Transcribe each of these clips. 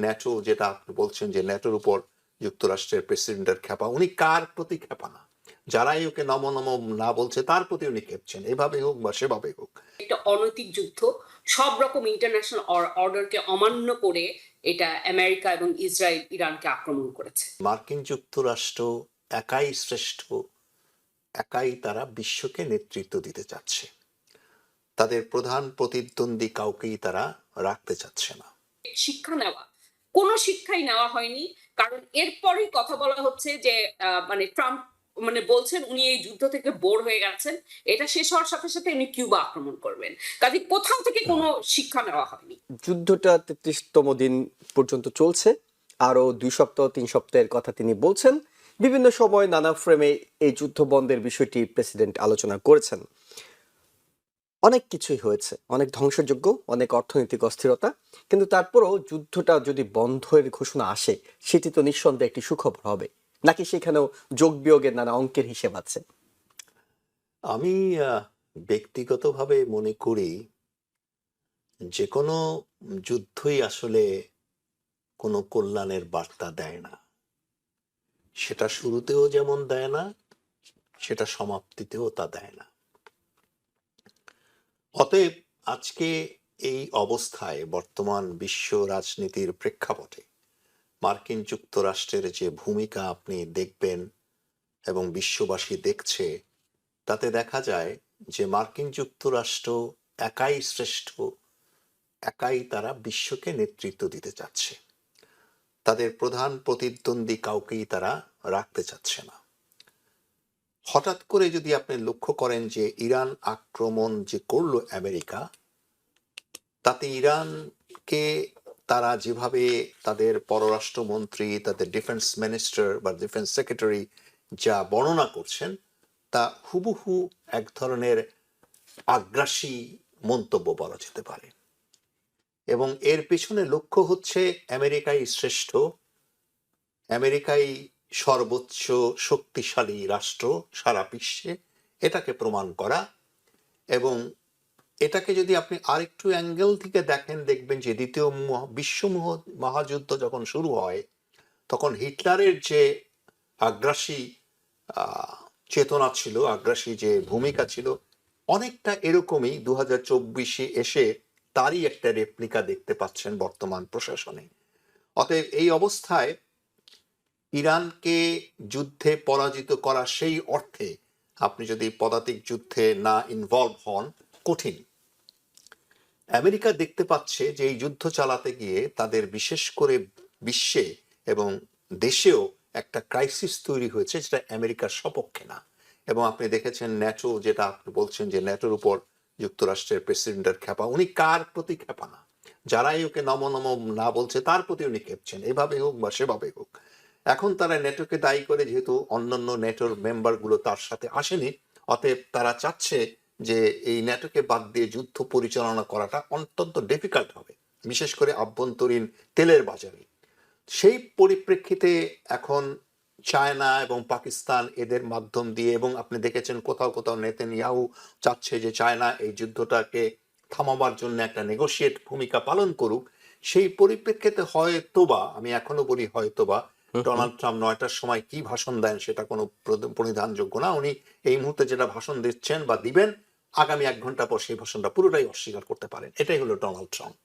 NATO, যেটা আপনি বলছেন যে ন্যাটোর উপর যুক্তরাষ্ট্রের প্রেসিডেন্টের খেপা, উনি কার প্রতি খেপা না? যারাই ওকে নম নম না বলছে তার প্রতি উনি খেপছেন, এভাবে হোক বা সেভাবে হোক। একটা অনৈতিক যুদ্ধ, সব রকম ইন্টারন্যাশনাল অর্ডারকে অমান্য করে এটা আমেরিকা এবং ইসরায়েল ইরানকে আক্রমণ করেছে। মার্কিন যুক্তরাষ্ট্র একাই শ্রেষ্ঠ, একাই তারা বিশ্বকে নেতৃত্ব দিতে চাচ্ছে, তাদের প্রধান প্রতিদ্বন্দ্বী কাউকেই তারা রাখতে চাচ্ছে না। শিক্ষা নেওয়া, কোনো শিক্ষাই নেওয়া হয়নি, কারণ এরপরই কথা বলা হচ্ছে যে মানে ট্রাম্প মানে বলছেন উনি এই যুদ্ধ থেকে বোর হয়ে গেছেন, এটা শেষ হওয়ার সাথে সাথে উনি কিউবা আক্রমণ করবেন। কাজে কোথাও থেকে কোনো শিক্ষা নেওয়া হয়নি। যুদ্ধটা ৩৩তম দিন পর্যন্ত চলছে, আরো ২ সপ্তাহ ৩ সপ্তাহের কথা তিনি বলছেন। বিভিন্ন সময় নানা ফ্রেমে এই যুদ্ধ বন্ধের বিষয়টি প্রেসিডেন্ট আলোচনা করেছেন। অনেক কিছুই হয়েছে, অনেক ধ্বংসযজ্ঞ, অনেক অর্থনৈতিক অস্থিরতা, কিন্তু তারপরও যুদ্ধটা যদি বন্ধের ঘোষণা আসে সেটি তো নিঃসন্দেহে একটি সুখবর হবে, নাকি সেখানেও যোগ বিয়োগের নানা অঙ্কের হিসেব আছে? আমি ব্যক্তিগতভাবে মনে করি যে কোনো যুদ্ধই আসলে কোনো কল্যাণের বার্তা দেয় না। সেটা শুরুতেও যেমন দেয় না, সেটা সমাপ্তিতেও তা দেয় না। অতএব আজকে এই অবস্থায় বর্তমান বিশ্ব রাজনীতির প্রেক্ষাপটে মার্কিন যুক্তরাষ্ট্রের যে ভূমিকা আপনি দেখবেন এবং বিশ্ববাসী দেখছে, তাতে দেখা যায় যে মার্কিন যুক্তরাষ্ট্র একাই শ্রেষ্ঠ, একাই তারা বিশ্বকে নেতৃত্ব দিতে চাচ্ছে, তাদের প্রধান প্রতিদ্বন্দ্বী কাউকেই তারা রাখতে চাচ্ছে না। হঠাৎ করে যদি আপনি লক্ষ্য করেন যে ইরান আক্রমণ যে করলো আমেরিকা, তাতে ইরানকে তারা যেভাবে তাদের পররাষ্ট্রমন্ত্রী, তাদের ডিফেন্স মিনিস্টার বা ডিফেন্স সেক্রেটারি যা বর্ণনা করছেন, তা হুবহু এক ধরনের আগ্রাসী মন্তব্য বলা যেতে পারে। এবং এর পেছনে লক্ষ্য হচ্ছে আমেরিকাই শ্রেষ্ঠ, আমেরিকাই সর্বোচ্চ শক্তিশালী রাষ্ট্র সারা বিশ্বে, এটাকে প্রমাণ করা। এবং এটাকে যদি আপনি আরেকটু অ্যাঙ্গেল থেকে দেখেন, দেখবেন যে দ্বিতীয় বিশ্ব মহাযুদ্ধ যখন শুরু হয়, তখন হিটলারের যে আগ্রাসী চেতনা ছিল, আগ্রাসী যে ভূমিকা ছিল, অনেকটা এরকমই 2024 এসে তারই একটা রেপ্লিকা দেখতে পাচ্ছেন বর্তমান প্রশাসনে। অতএব এই অবস্থায় ইরানকে যুদ্ধে পরাজিত করা সেই অর্থে আপনি যদি পদাতিক যুদ্ধে না ইনভলভ হন, কঠিন। আমেরিকা দেখতে পাচ্ছে যে এই যুদ্ধ চালাতে গিয়ে তাদের বিশেষ করে বিশ্বে এবং দেশেও একটা ক্রাইসিস তৈরি হয়েছে, যেটা আমেরিকার সপক্ষে না। এবং আপনি দেখেছেন ন্যাটো, যেটা আপনি বলছেন যে ন্যাটোর উপর যুক্তরাষ্ট্রের প্রেসিডেন্টের খেপা, উনি কার প্রতি খেপা না? যারাই ওকে নম নম না বলছে তার প্রতি উনি খেপছেন, এভাবে হোক বা সেভাবে হোক। এখন তারা ন্যাটোকে দায়ী করে, যেহেতু অন্যান্য ন্যাটোর মেম্বারগুলো তার সাথে আসেনি, অতএব তারা চাচ্ছে যে এই ন্যাটোকে বাদ দিয়ে যুদ্ধ পরিচালনা করাটা অত্যন্ত ডিফিকাল্ট হবে, বিশেষ করে আভ্যন্তরীণ তেলের বাজারে। সেই পরিপ্রেক্ষিতে এখন চায়না এবং পাকিস্তান এদের মাধ্যম দিয়ে, এবং আপনি দেখেছেন কোথাও কোথাও নেতানিয়াহু চাচ্ছে যে চায়না এই যুদ্ধটাকে থামাবার জন্য একটা নেগোশিয়েট ভূমিকা পালন করুক। সেই পরিপ্রেক্ষিতে হয়তোবা, আমি এখনো বলি হয়তোবা, ডোনাল্ড ট্রাম্প 9টার সময় কি ভাষণ দেন সেটা কোনো পরিধানযোগ্য না। উনি এই মুহূর্তে যেটা ভাষণ দিচ্ছেন বা দিবেন, আগামী 1 ঘন্টা পর সেই ভাষণটা পুরোটাই অস্বীকার করতে পারেন। এটাই হলো ডোনাল্ড ট্রাম্প।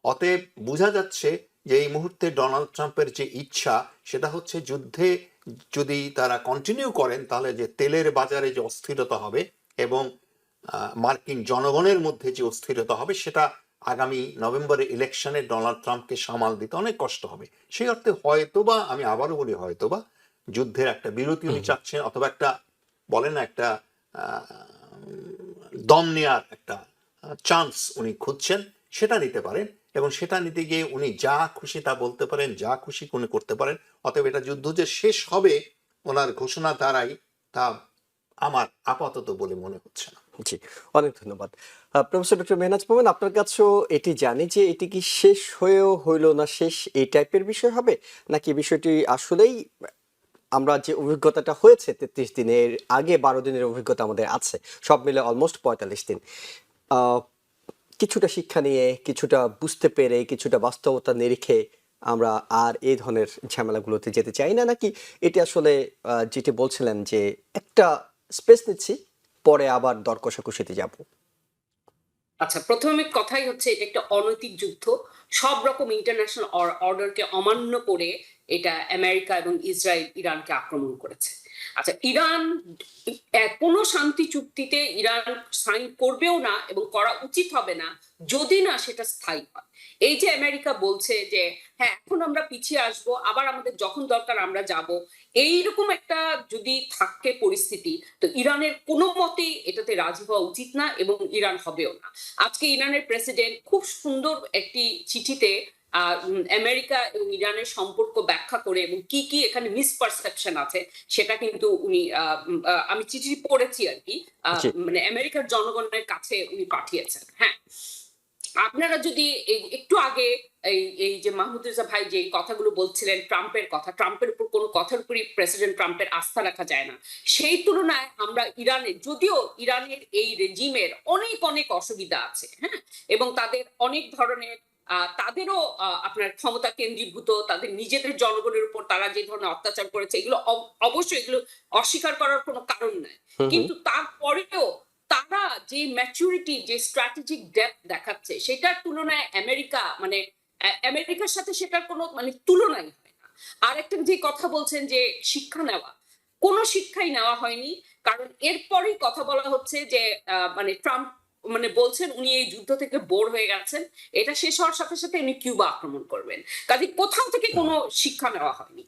অতএব বোঝা যাচ্ছে যে এই মুহূর্তে ডোনাল্ড ট্রাম্পের যে ইচ্ছা, সেটা হচ্ছে যুদ্ধে যদি তারা কন্টিনিউ করেন, তাহলে যে তেলের বাজারে যে অস্থিরতা হবে এবং মার্কিন জনগণের মধ্যে যে অস্থিরতা হবে, সেটা আগামী নভেম্বরের ইলেকশনে ডোনাল্ড ট্রাম্পকে সামাল দিতে অনেক কষ্ট হবে। সেই অর্থে হয়তোবা, আমি আবারও বলি হয়তোবা, যুদ্ধের একটা বিরতি উনি চাচ্ছেন, অথবা একটা বলেন না একটা দম নেওয়ার একটা চান্স উনি খুঁজছেন, সেটা নিতে পারেন। এবং সেটা নিতে গিয়ে উনি যা খুশি তা বলতে পারেন, যা খুশি উনি করতে পারেন। অতএব এটা যুদ্ধ যে শেষ হবে ওনার ঘোষণা দ্বারাই, তা আমার আপাতত বলে মনে হচ্ছে না। জি, অনেক ধন্যবাদ। প্রফেসর ডক্টর মেহনাজ মোমেন, আপনার কাছেও এটি জানি যে এটি কি শেষ হয়েও হইল না শেষ, এই টাইপের বিষয় হবে, নাকি বিষয়টি আসলেই আমরা যে অভিজ্ঞতাটা হয়েছে ৩৩ দিনের আগে, 12 দিনের অভিজ্ঞতা আমাদের আছে, সব মিলে অলমোস্ট 45 দিন, কিছুটা শিক্ষা নিয়ে, কিছুটা বুঝতে পেরে, কিছুটা বাস্তবতা নিরিখে আমরা আর এই ধরনের ঝামেলাগুলোতে যেতে চাই না, নাকি এটা আসলে যেটি বলছিলেন যে একটা স্পেস নিচ্ছি, পরে আবার দর কষাকষিতে যাব? আচ্ছা, প্রথমে কথাই হচ্ছে এটা একটা অনৈতিক যুদ্ধ। সব রকম ইন্টারন্যাশনাল অর্ডারকে অমান্য করে এটা আমেরিকা এবং ইসরায়েল ইরানকে আক্রমণ করেছে। আচ্ছা, ইরান কোনো শান্তি চুক্তিতে ইরান সাইন করবেও না এবং করা উচিত হবে না যদি না সেটা স্থায়ী হয়। এই যে আমেরিকা বলছে যে হ্যাঁ এখন আমরা পিছিয়ে আসবো, আবার আমাদের যখন দরকার আমরা যাব, এইরকম একটা যদি থাকে পরিস্থিতি, তো ইরানের কোনো মতেই এটাতে রাজি হওয়া উচিত না এবং ইরান হবেও না। আজকে ইরানের প্রেসিডেন্ট খুব সুন্দর একটি চিঠিতে আমেরিকা এবং ইরানের সম্পর্ক ব্যাখ্যা করে এবং কি কি এখানে মিসপারসেপশন আছে সেটা কিন্তু উনি আমি চিঠি পড়েছি আর কি, জি। মানে আমেরিকার জনগণের কাছে উনি পাঠিয়েছেন। হ্যাঁ, আপনারা যদি একটু আগে এই এই যে মাহমুদ রেজা ভাই যে কথাগুলো বলছিলেন ট্রাম্পের কথা, ট্রাম্পের উপর কোনো কথার উপরই প্রেসিডেন্ট ট্রাম্পের আস্থা রাখা যায় না। সেই তুলনায় আমরা ইরানের, যদিও ইরানের এই রেজিমের অনেক অনেক অসুবিধা আছে, হ্যাঁ, এবং তাদের অনেক ধরনের তাদেরও আপনার ক্ষমতা কেন্দ্রীভূত, তাদের নিজেদের জনগণের উপর তারা যে ধরনের অত্যাচার করেছে এগুলো অবশ্যই এগুলো অস্বীকার করার কোনো কারণ নাই। হুম, হুম। কিন্তু তারপরেও তারা যে ম্যাচুরিটি, যে স্ট্র্যাটেজিক ডেপথ দেখাচ্ছে সেটার তুলনায় আমেরিকা মানে আমেরিকার সাথে সেটার কোনো মানে তুলনাই হয় না। আর একটা যে কথা বলছেন যে শিক্ষা নেওয়া, কোনো শিক্ষাই নেওয়া হয়নি। কারণ এরপরেই কথা বলা হচ্ছে যে মানে ট্রাম্প মানে বলছেন উনি এই যুদ্ধ থেকে বোর হয়ে গেছেন, এটা শেষ হওয়ার সাথে সাথে উনি কিউবা আক্রমণ করবেন। কাজে কোথাও থেকে কোনো শিক্ষা নেওয়া হয়নি।